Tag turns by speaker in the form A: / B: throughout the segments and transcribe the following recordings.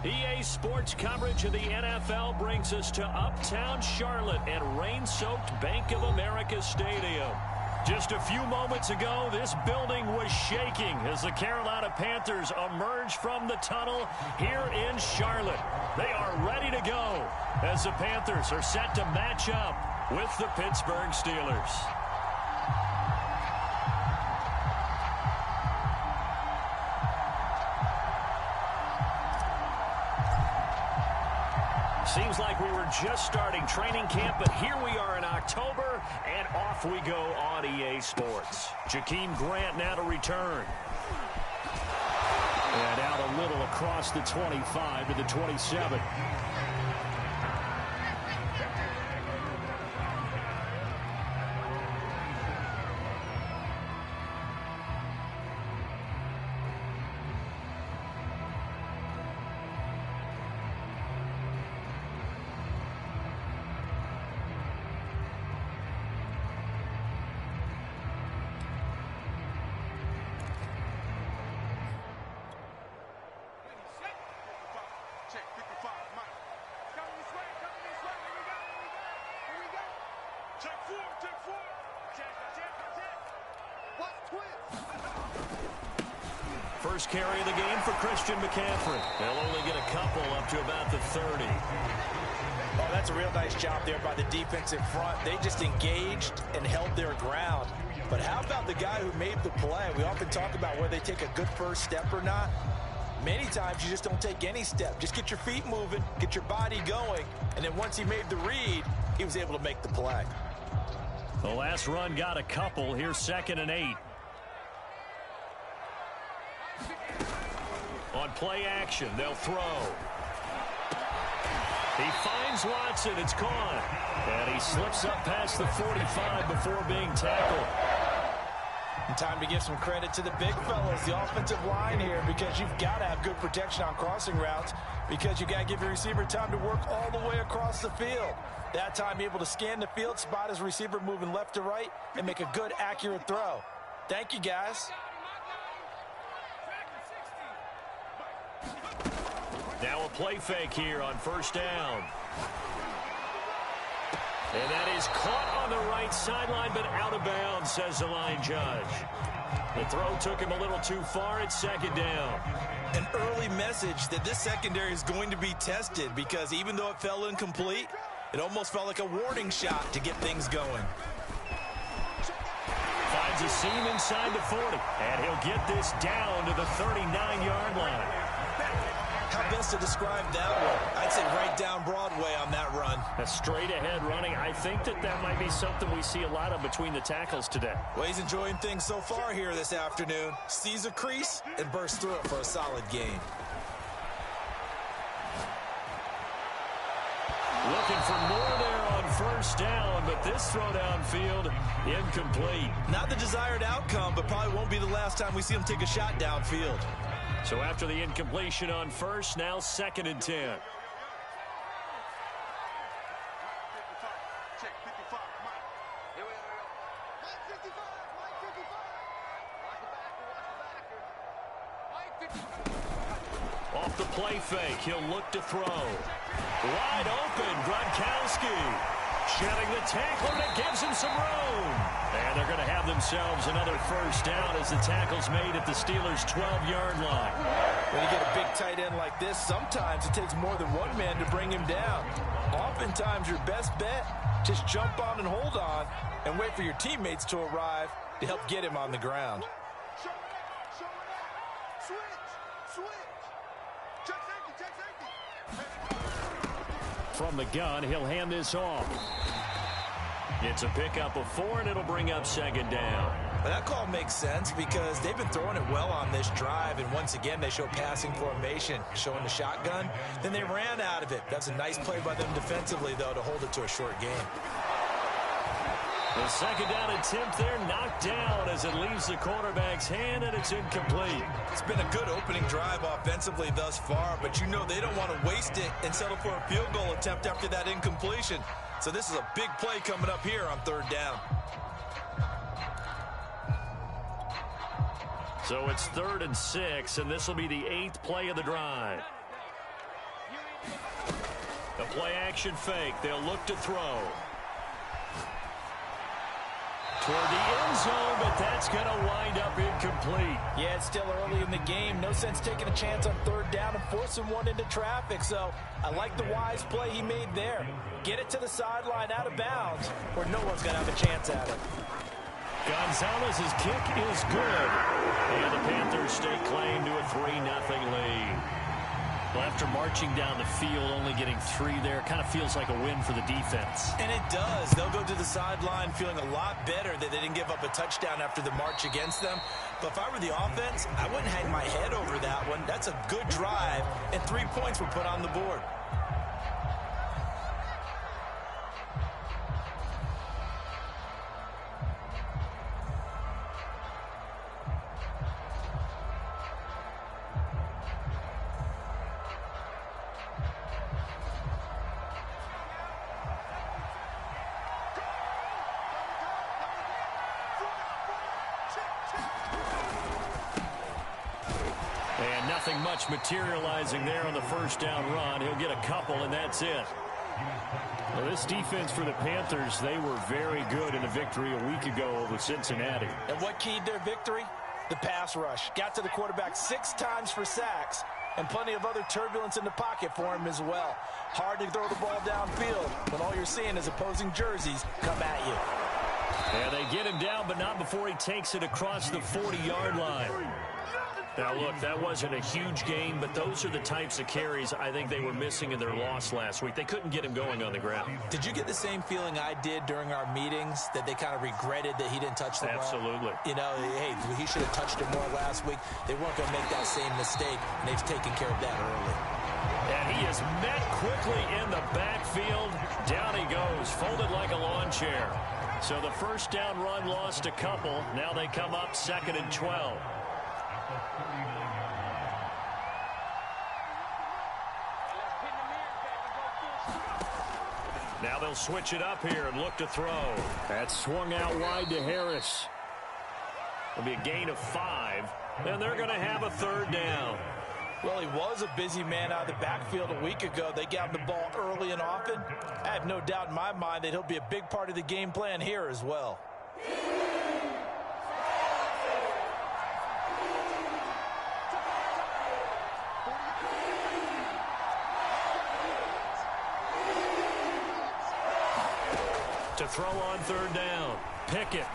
A: EA Sports coverage of the NFL brings us to Uptown Charlotte and rain-soaked Bank of America Stadium. Just a few moments ago, this building was shaking as the Carolina Panthers emerged from the tunnel here in Charlotte. They are ready to go as the Panthers are set to match up with the Pittsburgh Steelers. Seems like we were just starting training camp, but here we are in October, and off we go on EA Sports. Jakeem Grant now to return. And out a little across the 25 to the 27. First carry of the game for Christian McCaffrey. They'll only get a couple up to about the 30.
B: Oh, that's a real nice job there by the defensive front. They just engaged and held their ground. But how about the guy who made the play? We often talk about whether they take a good first step or not. Many times you just don't take any step. Just get your feet moving, get your body going, and then once he made the read, he was able to make the play.
A: The last run got a couple. Here's 2nd and 8. On play action, they'll throw. He finds Watson. It's caught. And he slips up past the 45 before being tackled.
B: And time to give some credit to the big fellas, the offensive line here, because you've got to have good protection on crossing routes, because you got to give your receiver time to work all the way across the field. That time able to scan the field, spot his receiver moving left to right, and make a good, accurate throw. Thank you, guys.
A: Now a play fake here on first down. And that is caught on the right sideline, but out of bounds, says the line judge. The throw took him a little too far. It's 2nd down.
B: An early message that this secondary is going to be tested, because even though it fell incomplete, it almost felt like a warning shot to get things going.
A: Finds a seam inside the 40, and he'll get this down to the 39-yard line.
B: How best to describe that one? I'd say right down Broadway on that run.
A: A straight-ahead running. I think that might be something we see a lot of between the tackles today.
B: Well, he's enjoying things so far here this afternoon. Sees a crease and bursts through it for a solid game.
A: Looking for more there on first down, but this throw downfield, incomplete.
B: Not the desired outcome, but probably won't be the last time we see him take a shot downfield.
A: So after the incompletion on first, now 2nd and 10. Off the play fake, he'll look to throw. Wide open, Gronkowski. Shedding the tackler, and it gives him some room. And they're going to have themselves another first down as the tackle's made at the Steelers' 12-yard line.
B: When you get a big tight end like this, sometimes it takes more than one man to bring him down. Oftentimes, your best bet, just jump on and hold on and wait for your teammates to arrive to help get him on the ground.
A: From the gun, he'll hand this off. It's a pickup of 4, and it'll bring up 2nd down.
B: Well, that call makes sense because they've been throwing it well on this drive, and once again, they show passing formation, showing the shotgun. Then they ran out of it. That's a nice play by them defensively, though, to hold it to a short game.
A: The 2nd down attempt there knocked down as it leaves the quarterback's hand, and it's incomplete.
B: It's been a good opening drive offensively thus far, but you know they don't want to waste it and settle for a field goal attempt after that incompletion. So this is a big play coming up here on 3rd down.
A: So it's 3rd and 6, and this will be the 8th play of the drive. The play action fake. They'll look to throw. Toward the end zone, but that's going to wind up incomplete.
B: Yeah, it's still early in the game. No sense taking a chance on third down and forcing one into traffic. So I like the wise play he made there. Get it to the sideline out of bounds where no one's going to have a chance at it.
A: Gonzalez's kick is good. And the Panthers stake claim to a 3-0 lead. Well, after marching down the field, only getting 3 there, kind of feels like a win for the defense.
B: And it does. They'll go to the sideline feeling a lot better that they didn't give up a touchdown after the march against them. But if I were the offense, I wouldn't hang my head over that one. That's a good drive, and 3 points were put on the board.
A: And nothing much materializing there on the first down run. He'll get a couple, and that's it. Well, this defense for the Panthers, they were very good in a victory a week ago over Cincinnati.
B: And what keyed their victory? The pass rush. Got to the quarterback 6 times for sacks, and plenty of other turbulence in the pocket for him as well. Hard to throw the ball downfield when all you're seeing is opposing jerseys come at you.
A: And they get him down, but not before he takes it across the 40-yard line. Now, look, that wasn't a huge gain, but those are the types of carries I think they were missing in their loss last week. They couldn't get him going on the ground.
B: Did you get the same feeling I did during our meetings, that they kind of regretted that he didn't touch the ball?
A: Absolutely.
B: You know, hey, he should have touched it more last week. They weren't going to make that same mistake, and they've taken care of that early.
A: And he is met quickly in the backfield. Down he goes, folded like a lawn chair. So the first down run lost a couple. Now they come up 2nd and 12. Now they'll switch it up here and look to throw. That's swung out wide to Harris. It'll be a gain of 5. And they're going to have a 3rd down.
B: Well, he was a busy man out of the backfield a week ago. They got him the ball early and often. I have no doubt in my mind that he'll be a big part of the game plan here as well.
A: To throw on 3rd down. Pickett.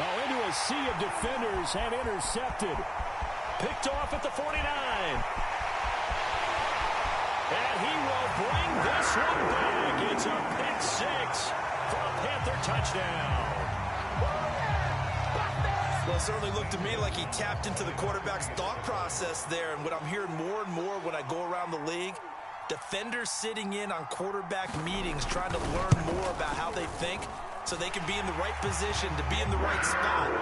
A: Oh, into a sea of defenders and intercepted. Picked off at the 49. And he will bring this one back. It's a pick 6 for a Panther touchdown.
B: Well, it certainly looked to me like he tapped into the quarterback's thought process there. And what I'm hearing more and more when I go around the league, defenders sitting in on quarterback meetings trying to learn more about how they think so they can be in the right position, to be in the right spot,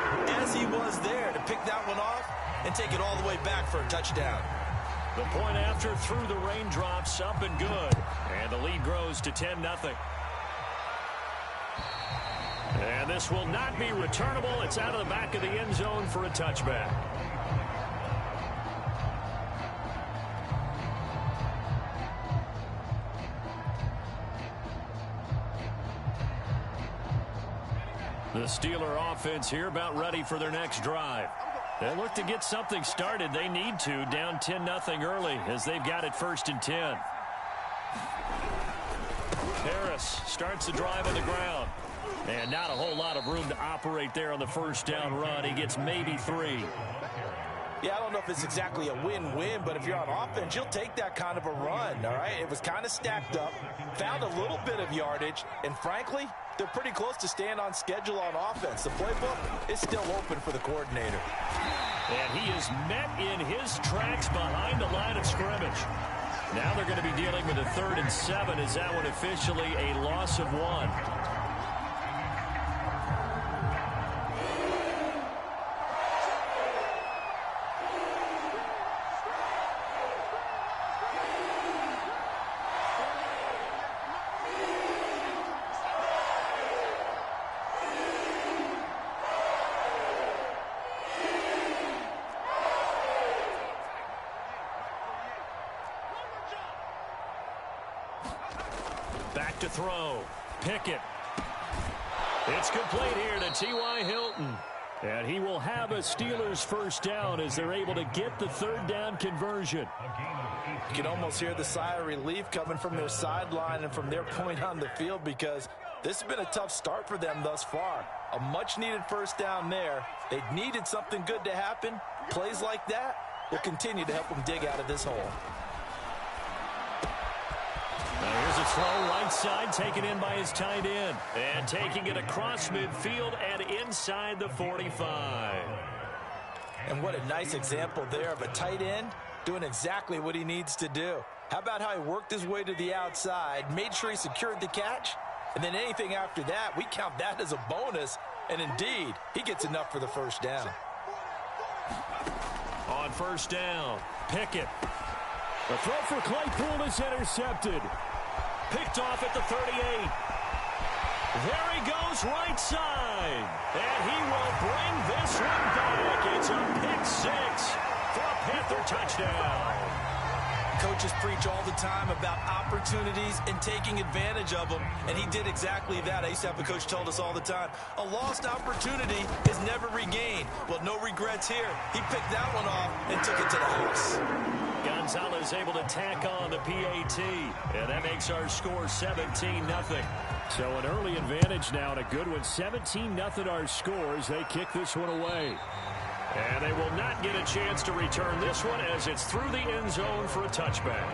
B: as he was there, to pick that one off and take it all the way back for a touchdown.
A: The point after through the raindrops, up and good. And the lead grows to 10-0. And this will not be returnable. It's out of the back of the end zone for a touchback. The Steeler offense here about ready for their next drive. They look to get something started. They need to, down 10-0 early as they've got it 1st and 10. Harris starts the drive on the ground. And not a whole lot of room to operate there on the first down run. He gets maybe 3.
B: Yeah, I don't know if it's exactly a win-win, but if you're on offense, you'll take that kind of a run, all right? It was kind of stacked up, found a little bit of yardage, and frankly, they're pretty close to staying on schedule on offense. The playbook is still open for the coordinator.
A: And he is met in his tracks behind the line of scrimmage. Now they're going to be dealing with a 3rd and 7. Is that one officially a loss of 1? to throw. Pickett. It's complete here to T.Y. Hilton. And he will have a Steelers first down as they're able to get the third down conversion.
B: You can almost hear the sigh of relief coming from their sideline and from their point on the field, because this has been a tough start for them thus far. A much-needed first down there. They needed something good to happen. Plays like that will continue to help them dig out of this hole.
A: Now here's a throw right side, taken in by his tight end. And taking it across midfield and inside the 45.
B: And what a nice example there of a tight end doing exactly what he needs to do. How about how he worked his way to the outside, made sure he secured the catch, and then anything after that, we count that as a bonus. And indeed, he gets enough for the first down.
A: On first down, Pickett. The throw for Claypool is intercepted. Picked off at the 38. There he goes right side. And he will bring this one back. It's a pick six for a Panther touchdown.
B: Coaches preach all the time about opportunities and taking advantage of them, and he did exactly that. I used to have a coach told us all the time, a lost opportunity is never regained. Well, no regrets here. He picked that one off and took it to the house.
A: Gonzalez able to tack on the PAT, and that makes our score 17-0. So an early advantage now, and a good one. 17-0 our score as they kick this one away. And they will not get a chance to return this one as it's through the end zone for a touchback.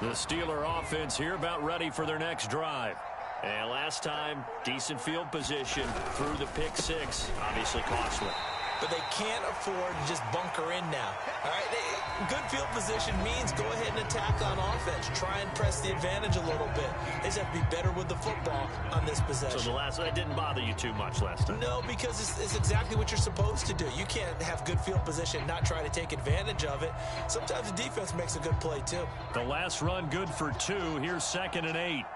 A: The Steeler offense here about ready for their next drive. And last time, decent field position through the pick six. Obviously costly.
B: But they can't afford to just bunker in now. All right, good field position means go ahead and attack on offense. Try and press the advantage a little bit. They just have to be better with the football on this possession.
A: So that didn't bother you too much last time?
B: No, because it's exactly what you're supposed to do. You can't have good field position and not try to take advantage of it. Sometimes the defense makes a good play, too.
A: The last run good for 2. Here's 2nd and 8.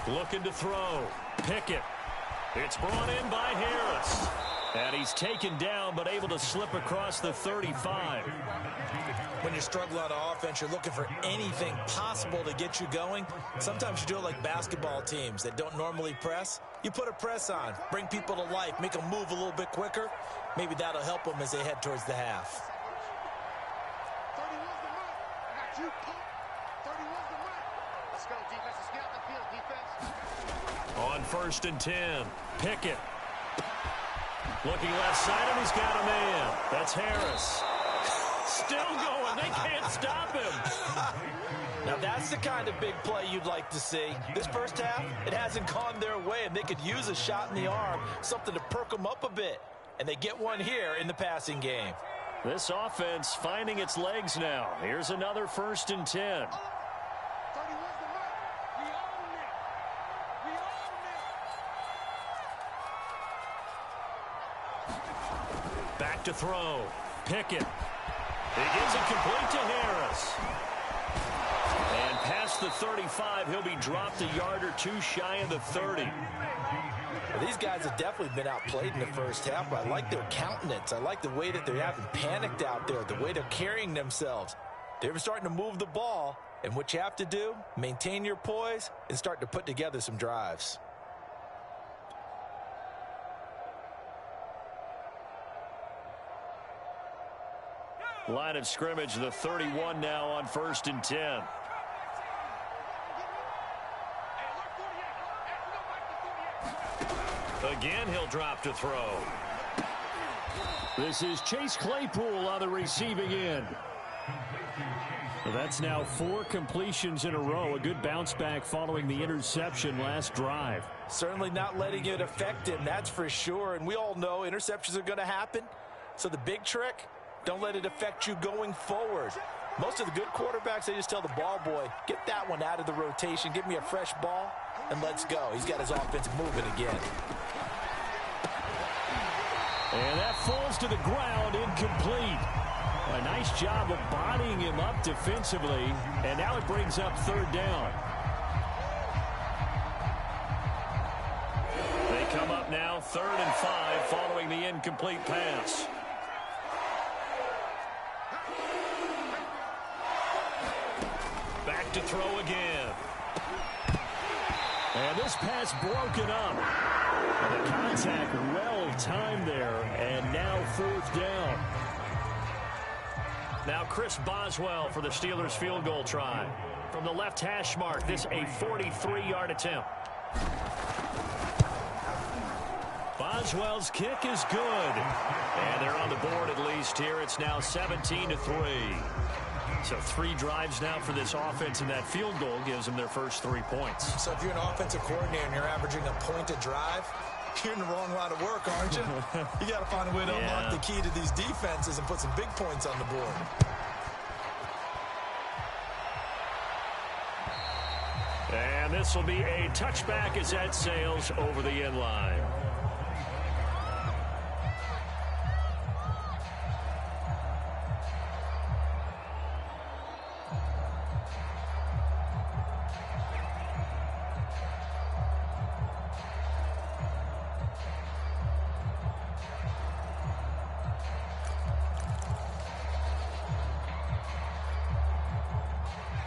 A: Looking to throw. Pickett. It's brought in by Harris. And he's taken down but able to slip across the 35.
B: When you're struggling on offense, you're looking for anything possible to get you going. Sometimes you do it like basketball teams that don't normally press. You put a press on, bring people to life, make them move a little bit quicker. Maybe that'll help them as they head towards the half.
C: 31's the mark. I got you pumped. 31's the mark. Let's go, defense. Let's get out the field, defense.
A: On 1st and 10, Pickett. Looking left side, and he's got a man. That's Harris. Still going. They can't stop him.
B: Now, that's the kind of big play you'd like to see. This first half, it hasn't gone their way, and they could use a shot in the arm, something to perk them up a bit. And they get one here in the passing game.
A: This offense finding its legs now. Here's another 1st and 10.
C: 31's the mark. We own it. We own it.
A: Back to throw. Pickett. He gives it complete to Harris. And past the 35, he'll be dropped a yard or 2 shy of the 30.
B: Well, these guys have definitely been outplayed in the first half, but I like their countenance. I like the way that they haven't panicked out there, the way they're carrying themselves. They're starting to move the ball, and what you have to do, maintain your poise and start to put together some drives.
A: Line of scrimmage, the 31 now on 1st and 10. Again, he'll drop to throw. This is Chase Claypool on the receiving end. That's now 4 completions in a row. A good bounce back following the interception last drive.
B: Certainly not letting it affect him, that's for sure. And we all know interceptions are going to happen. So the big trick, don't let it affect you going forward. Most of the good quarterbacks, they just tell the ball boy, get that one out of the rotation, give me a fresh ball, and let's go. He's got his offense moving again.
A: And that falls to the ground, incomplete. A nice job of bodying him up defensively, and now it brings up 3rd down. up now, 3rd and 5 following the incomplete pass. Back to throw again. And this pass broken up. And the contact well timed there, and now 4th down. Now Chris Boswell for the Steelers field goal try. From the left hash mark, this a 43-yard attempt. Boswell's kick is good. And they're on the board at least here. It's now 17-3. So 3 drives now for this offense, and that field goal gives them their first 3 points.
B: So if you're an offensive coordinator and you're averaging a point a drive, you're in the wrong line of work, aren't you? You got to find a way to unlock the key to these defenses and put some big points on the board.
A: And this will be a touchback as that sails over the end line.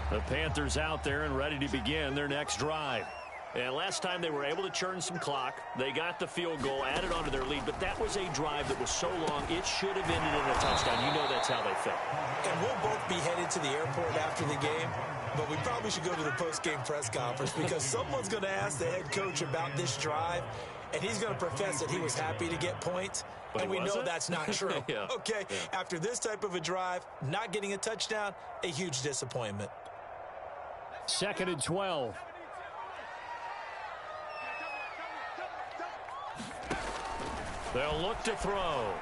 A: The Panthers out there and ready to begin their next drive. And last time they were able to churn some clock. They got the field goal, added onto their lead, but that was a drive that was so long it should have ended in a touchdown. You know that's how they felt.
B: And we'll both be headed to the airport after the game, but we probably should go to the post-game press conference because someone's going to ask the head coach about this drive, and he's going to profess that he was happy to get points. But and we know that's not true. After this type of a drive, not getting a touchdown, a huge disappointment.
A: 2nd and 12. They'll look to throw.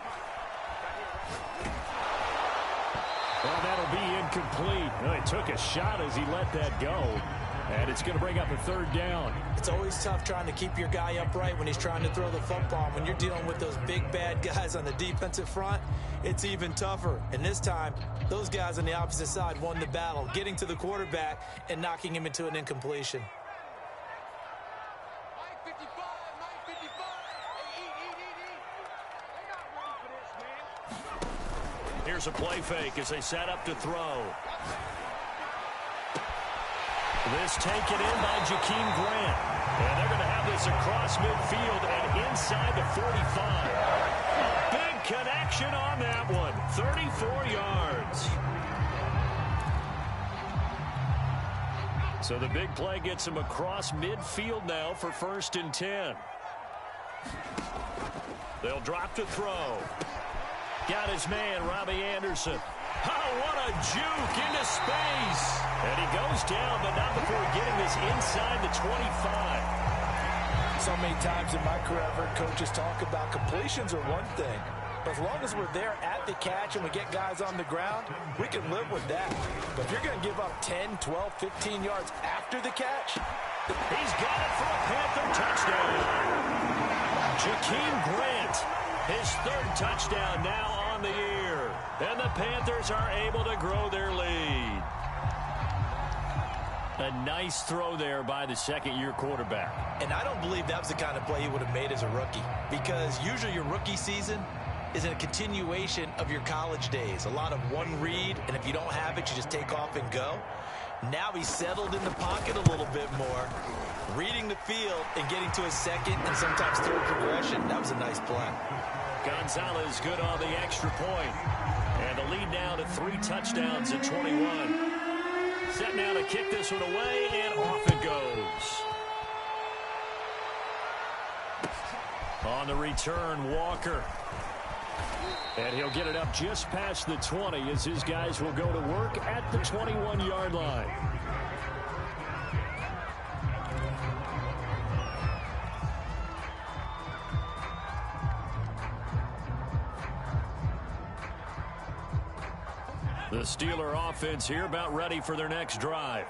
A: Well, that'll be incomplete. Well, he took a shot as he let that go. And it's going to bring up a 3rd down.
B: It's always tough trying to keep your guy upright when he's trying to throw the football. When you're dealing with those big, bad guys on the defensive front, it's even tougher. And this time, those guys on the opposite side won the battle, getting to the quarterback and knocking him into an incompletion.
A: Here's a play fake as they set up to throw. This taken in by Jakeem Grant. And they're going to have this across midfield and inside the 45. A big connection on that one. 34 yards. So the big play gets him across midfield now for 1st and 10. They'll drop to throw. Got his man, Robbie Anderson. Oh, what a juke into space. And he goes down, but not before getting this inside the 25.
B: So many times in my career, I've heard coaches talk about completions are one thing. But as long as we're there at the catch and we get guys on the ground, we can live with that. But if you're going to give up 10, 12, 15 yards after the catch,
A: he's got it for a Panther touchdown. Jakeem Grant, his 3rd touchdown now on the year. And the Panthers are able to grow their lead. A nice throw there by the 2nd-year quarterback.
B: And I don't believe that was the kind of play he would have made as a rookie. Because usually your rookie season is a continuation of your college days. A lot of one read, and if you don't have it, you just take off and go. Now he's settled in the pocket a little bit more, reading the field and getting to his 2nd and sometimes 3rd progression. That was a nice play.
A: Gonzalez good on the extra point. And the lead now to 3 touchdowns at 21. Set now to kick this one away, and off it goes. On the return, Walker. And he'll get it up just past the 20 as his guys will go to work at the 21-yard line. The Steeler offense here about ready for their next drive.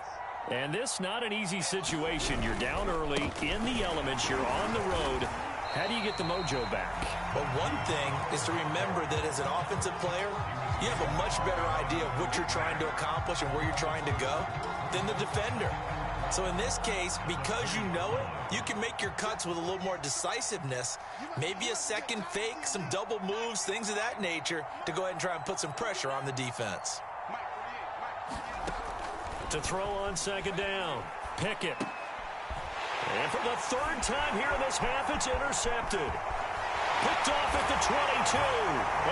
A: And this not an easy situation. You're down early, in the elements, you're on the road. How do you get the mojo back?
B: Well, one thing is to remember that as an offensive player, you have a much better idea of what you're trying to accomplish and where you're trying to go than the defender. So in this case, because you know it, you can make your cuts with a little more decisiveness, maybe a second fake, some double moves, things of that nature, to go ahead and try and put some pressure on the defense.
A: To throw on second down, Pickett. And for the third time here in this half, it's intercepted. Picked off at the 22.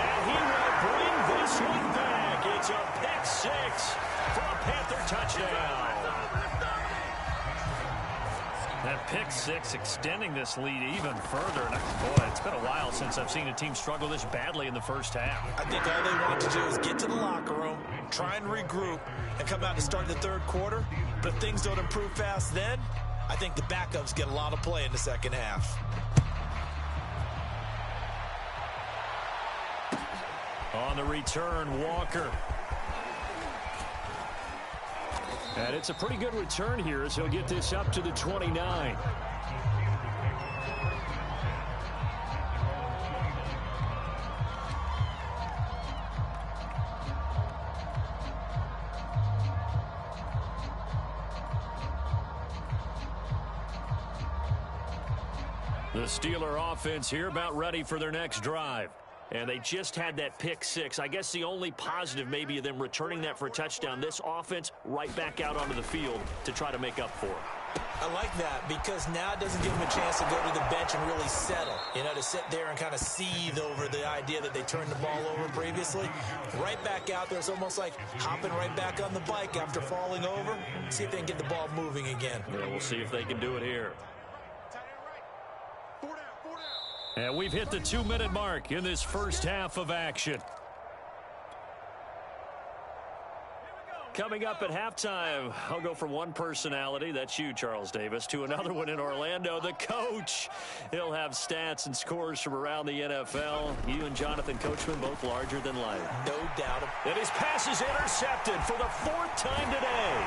A: And he will bring this one back. It's a pick six for a Panther touchdown. That pick six extending this lead even further. And boy, it's been a while since I've seen a team struggle this badly in the first half.
B: I think all they want to do is get to the locker room, try and regroup, and come out to start the third quarter. But if things don't improve fast then, I think the backups get a lot of play in the second half.
A: On the return, Walker. And it's a pretty good return here as he'll get this up to the 29. The Steeler offense here about ready for their next drive. And they just had that pick six. I guess the only positive maybe of them returning that for a touchdown. This offense right back out onto the field to try to make up for it.
B: I like that because now it doesn't give them a chance to go to the bench and really settle. You know, to sit there and kind of seethe over the idea that they turned the ball over previously. Right back out there. It's almost like hopping right back on the bike after falling over. See if they can get the ball moving again.
A: Yeah, we'll see if they can do it here. And we've hit the 2-minute mark in this first half of action. Coming up at halftime, I'll go from one personality, that's you, Charles Davis, to another one in Orlando, the coach. He'll have stats and scores from around the NFL. You and Jonathan Coachman both larger than life.
B: No doubt.
A: And his pass is intercepted for the fourth time today.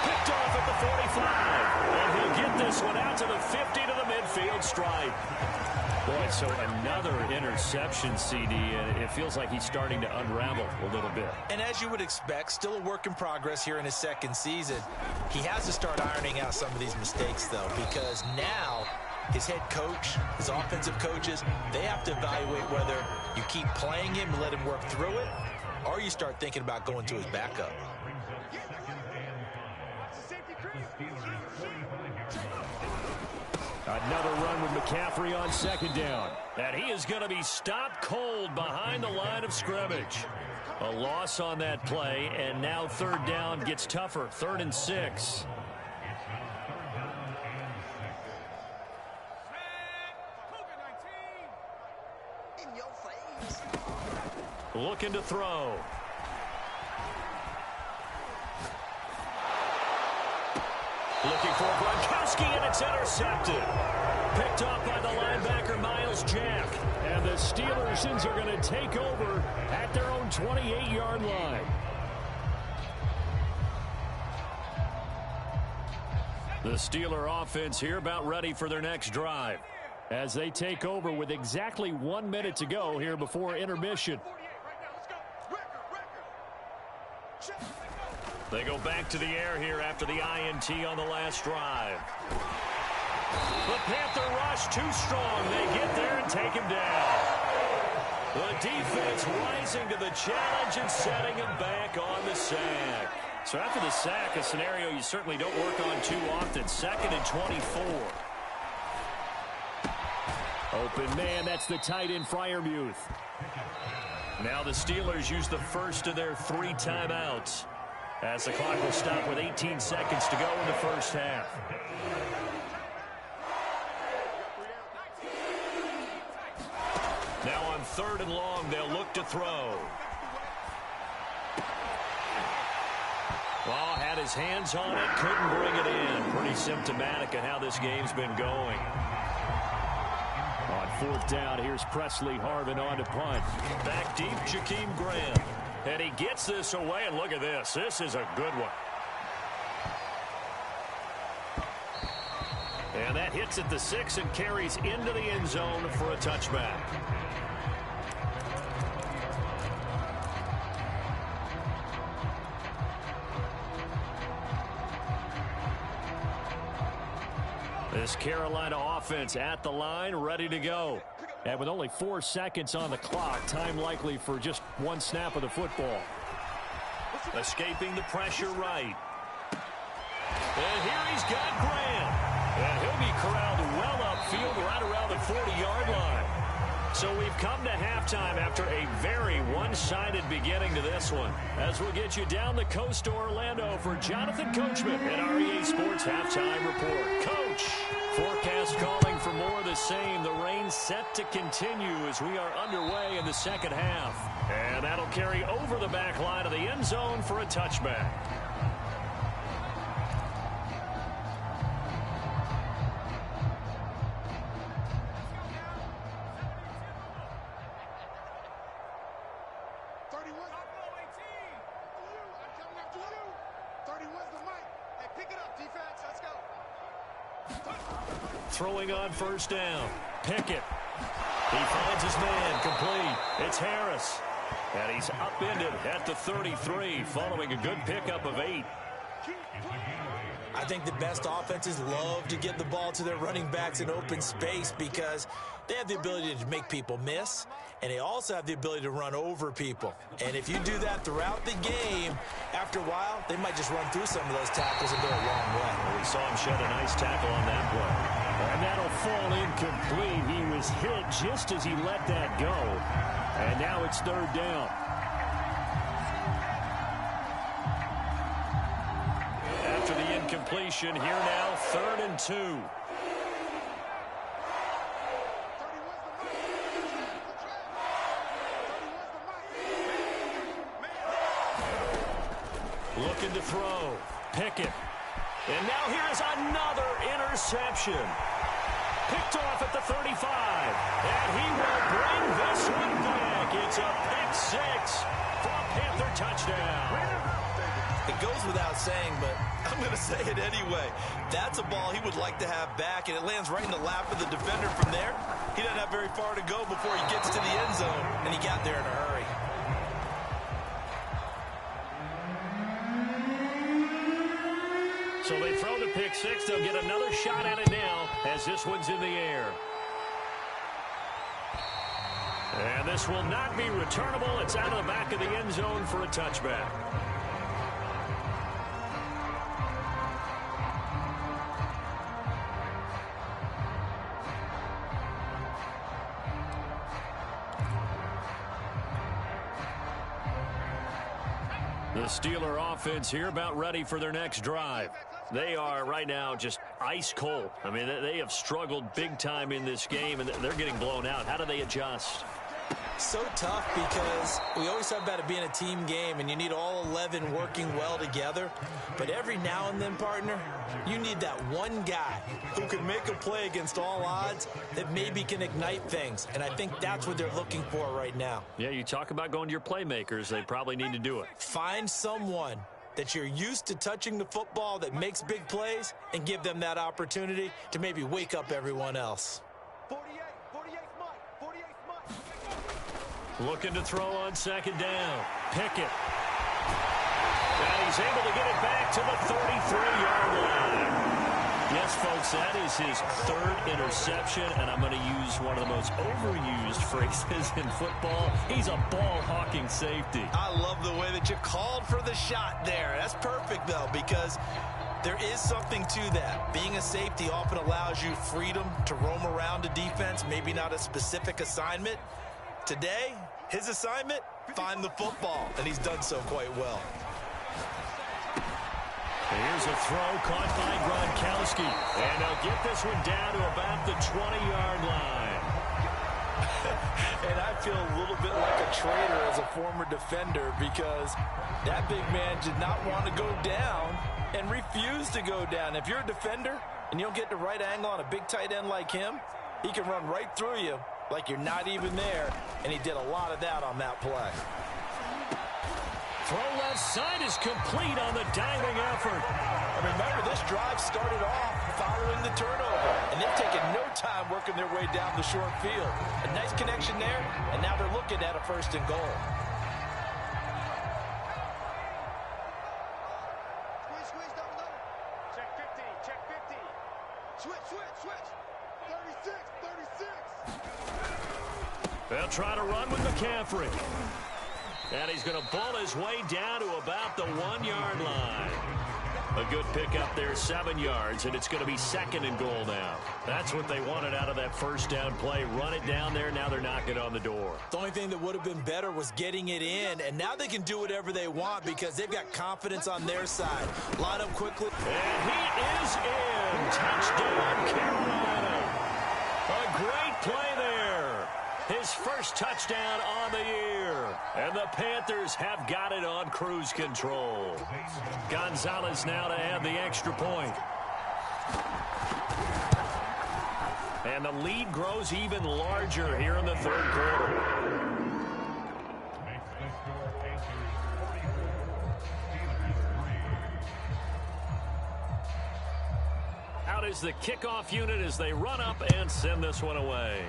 A: Picked off at the 45. And he'll get this one out to the 50 to the midfield stripe. Boy, so another interception, CD, and it feels like he's starting to unravel a little bit.
B: And as you would expect, still a work in progress here in his second season. He has to start ironing out some of these mistakes, though, because now his head coach, his offensive coaches, they have to evaluate whether you keep playing him and let him work through it, or you start thinking about going to his backup.
A: Another run with McCaffrey on second down. And he is going to be stopped cold behind the line of scrimmage. A loss on that play, and now third down gets tougher. 3rd and 6. Looking to throw. Looking for Gronkowski, and it's intercepted. Picked off by the linebacker, Miles Jack. And the Steelers are going to take over at their own 28-yard line. The Steeler offense here about ready for their next drive as they take over with exactly 1 minute to go here before intermission. They go back to the air here after the INT on the last drive. The Panther rush too strong. They get there and take him down. The defense rising to the challenge and setting him back on the sack. So after the sack, a scenario you certainly don't work on too often. 2nd and 24. Open man, that's the tight end Freiermuth. Now the Steelers use the first of their 3 timeouts, as the clock will stop with 18 seconds to go in the first half. Now on 3rd and long, they'll look to throw. Well, had his hands on it, couldn't bring it in. Pretty symptomatic of how this game's been going. On 4th down, here's Presley Harvin on to punt. Back deep, Jakeem Graham. And he gets this away, and look at this. This is a good one. And that hits at the 6 and carries into the end zone for a touchback. This Carolina offense at the line, ready to go. And with only 4 seconds on the clock, time likely for just one snap of the football. Escaping the pressure right. And here he's got Graham. And he'll be corralled well upfield right around the 40-yard line. So we've come to halftime after a very one-sided beginning to this one. As we'll get you down the coast to Orlando for Jonathan Coachman at our EA Sports Halftime Report. Coach, forecast calling for more of the same. The rain set to continue as we are underway in the second half. And that'll carry over the back line of the end zone for a touchback. Throwing on first down. Pickett. He finds his man. Complete. It's Harris. And he's upended at the 33 following a good pickup of 8.
B: I think the best offenses love to get the ball to their running backs in open space because they have the ability to make people miss, and they also have the ability to run over people. And if you do that throughout the game, after a while, they might just run through some of those tackles and go a long way.
A: Well, we saw him shed a nice tackle on that play. And that'll fall incomplete. He was hit just as he let that go. And now it's third down. After the incompletion, here now, 3rd and 2. Looking to throw. Pickett. And now here is another interception. Picked off at the 35. And he will bring this one back. It's a pick 6 for a Panther touchdown.
B: It goes without saying, but I'm going to say it anyway. That's a ball he would like to have back, and it lands right in the lap of the defender from there. He doesn't have very far to go before he gets to the end zone, and he got there in a hurry.
A: So they throw the pick 6. They'll get another shot at it now as this one's in the air. And this will not be returnable. It's out of the back of the end zone for a touchback. The Steeler offense here about ready for their next drive. They are right now just ice cold. I mean, they have struggled big time in this game, and they're getting blown out. How do they adjust?
B: So tough because we always talk about it being a team game, and you need all 11 working well together. But every now and then, partner, you need that one guy who can make a play against all odds that maybe can ignite things. And I think that's what they're looking for right now.
A: Yeah, you talk about going to your playmakers. They probably need to do it.
B: Find someone that you're used to touching the football that makes big plays and give them that opportunity to maybe wake up everyone else.
C: 48 Mike.
A: Looking to throw on second down. Pickett. And he's able to get it back to the 33-yard line. Yes, folks, that is his 3rd interception, and I'm going to use one of the most overused phrases in football. He's a ball-hawking safety.
B: I love the way that you called for the shot there. That's perfect, though, because there is something to that. Being a safety often allows you freedom to roam around a defense, maybe not a specific assignment. Today, his assignment, find the football, and he's done so quite well.
A: Here's a throw caught by Gronkowski. And they'll get this one down to about the 20-yard line.
B: And I feel a little bit like a traitor as a former defender because that big man did not want to go down and refused to go down. If you're a defender and you don't get the right angle on a big tight end like him, he can run right through you like you're not even there. And he did a lot of that on that play.
A: Throw left side is complete on the diving effort.
B: And remember, this drive started off following the turnover, and they've taken no time working their way down the short field. A nice connection there, and now they're looking at a 1st and goal.
C: Squeeze, double. Check 50. Switch. 36.
A: They'll try to run with McCaffrey. And he's going to ball his way down to about the 1-yard line. A good pickup there, 7 yards, and it's going to be 2nd and goal now. That's what they wanted out of that first down play. Run it down there. Now they're knocking on the door.
B: The only thing that would have been better was getting it in, and now they can do whatever they want because they've got confidence on their side. Line up quickly.
A: And he is in. Touchdown, Carolina. A great play there. His first touchdown on the year. And the Panthers have got it on cruise control. Gonzalez now to add the extra point. And the lead grows even larger here in the third quarter. Out is the kickoff unit as they run up and send this one away.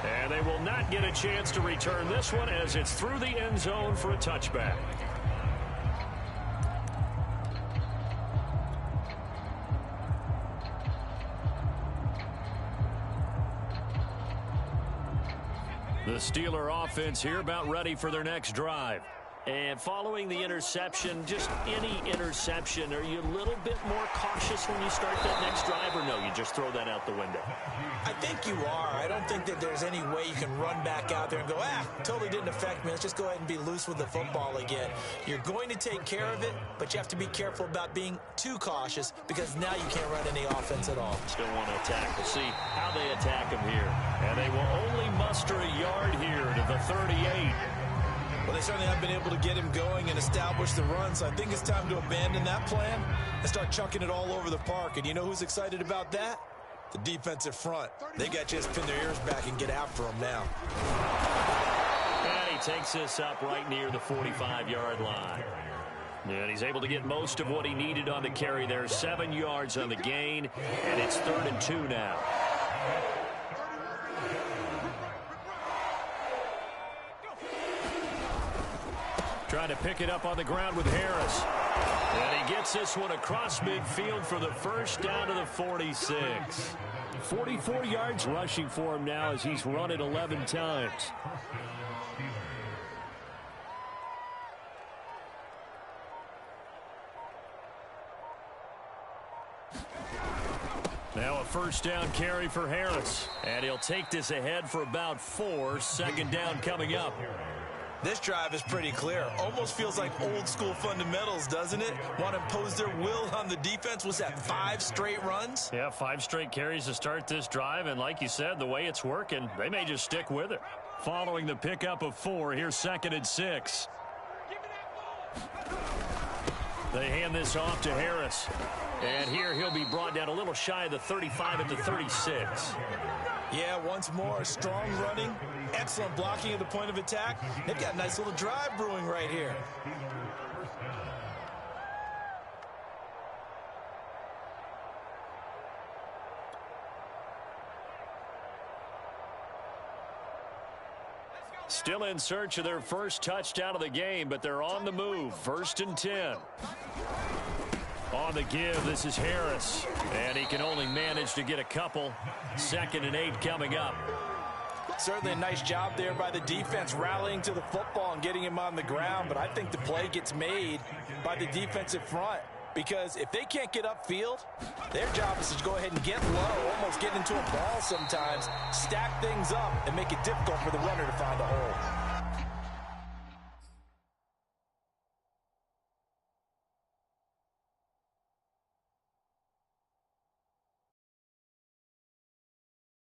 A: And they will not get a chance to return this one as it's through the end zone for a touchback. The Steeler offense here about ready for their next drive. And following the interception, just any interception, are you a little bit more cautious when you start that next drive, or no, you just throw that out the window?
B: I think you are. I don't think that there's any way you can run back out there and go, totally didn't affect me. Let's just go ahead and be loose with the football again. You're going to take care of it, but you have to be careful about being too cautious because now you can't run any offense at all.
A: Still want to attack. We'll see how they attack him here. And they will only muster a yard here to the 38.
B: Well, they certainly have been able to get him going and establish the run, so I think it's time to abandon that plan and start chucking it all over the park. And you know who's excited about that? The defensive front. They got to just pin their ears back and get after him now.
A: And he takes this up right near the 45-yard line. And he's able to get most of what he needed on the carry there. 7 yards on the gain, and it's 3rd and 2 now. Trying to pick it up on the ground with Harris. And he gets this one across midfield for the first down to the 46. 44 yards rushing for him now as he's run it 11 times. Now a first down carry for Harris. And he'll take this ahead for about 4. 2nd down coming up.
B: This drive is pretty clear. Almost feels like old school fundamentals, doesn't it? Want to impose their will on the defense. Was that 5 straight runs?
A: Yeah, 5 straight carries to start this drive. And like you said, the way it's working, they may just stick with it. Following the pickup of 4, here's 2nd and 6. They hand this off to Harris. And here he'll be brought down a little shy of the 35 at the 36.
B: Yeah, once more, strong running, excellent blocking at the point of attack. They've got a nice little drive brewing right here.
A: Still in search of their first touchdown of the game, but they're on the move. 1st and 10. On the give, this is Harris. And he can only manage to get a couple. 2nd and 8 coming up.
B: Certainly a nice job there by the defense rallying to the football and getting him on the ground. But I think the play gets made by the defensive front. Because if they can't get upfield, their job is to go ahead and get low, almost get into a ball sometimes, stack things up, and make it difficult for the runner to find a hole.